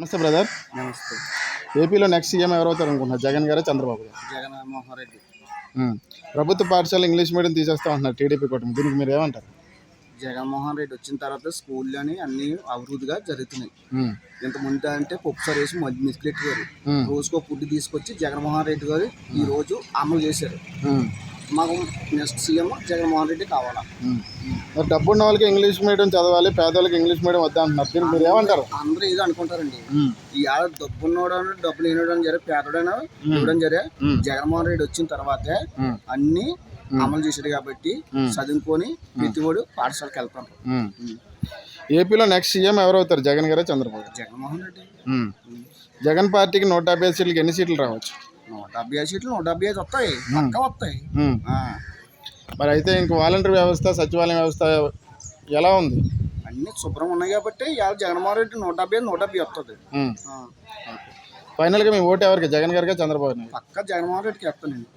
నమస్తే బ్రదర్. నమస్తే. ఏపీలో నెక్స్ట్ సీఎం ఎవరవుతారు అనుకుంటున్నారు? జగన్ గారా, చంద్రబాబు గారు? జగన్మోహన్ రెడ్డి. ప్రభుత్వ పాఠశాల ఇంగ్లీష్ మీడియం తీసేస్తా ఉంటున్నారు టీడీపీ కూటమి. దీనికి మీరు ఏమంటారు? జగన్మోహన్ రెడ్డి వచ్చిన తర్వాత స్కూల్లోని అన్ని అభివృద్ధిగా జరుగుతున్నాయి. ఇంతకుముందు అంటే పప్పు సరేసి మిస్కెట్ గారు రోజుకో ఫుడ్ తీసుకొచ్చి జగన్మోహన్ రెడ్డి గారు ఈ రోజు అమలు చేశారు. మాకు నెక్స్ట్ సీఎం జగన్మోహన్ రెడ్డి కావాలా. మరి డబ్బున్న వాళ్ళకి ఇంగ్లీష్ మీడియం చదవాలి, పేదవాళ్ళకి ఇంగ్లీష్ మీడియం వద్దా అంటున్నారు. దీనికి మీరు ఏమంటారు? అందరూ ఏదో అనుకుంటారండి. ఈ ఆడ డబ్బున్నోడు డబ్బు లేనివాడు జరే పేదడైనా ఇవ్వడం జరే జగన్మోహన్ రెడ్డి వచ్చిన తర్వాతే అన్ని అమలు చేశాడు కాబట్టి చదువుకొని ప్రతివాడు పాఠశాలకు వెళ్తారు. ఏపీలో నెక్స్ట్ సీఎం ఎవరవుతారు? జగన్ గారా, చంద్రబాబు గారు? జగన్మోహన్ రెడ్డి. జగన్ పార్టీకి 150 సీట్లకి ఎన్ని సీట్లు రావచ్చు? 175 సీట్లు 175 వస్తాయి, పక్కా వస్తాయి. మరి అయితే ఇంక వాలంటీర్ వ్యవస్థ, సచివాలయం వ్యవస్థ ఎలా ఉంది? అన్ని శుభ్రం ఉన్నాయి కాబట్టి ఇవాళ జగన్మోహన్ రెడ్డి 170 వస్తుంది. ఫైనల్గా మీ ఓటు ఎవరికి? జగన్ గారిగా, చంద్రబాబు గారికి? పక్కా జగన్మోహన్ రెడ్డికి వేస్తానండి.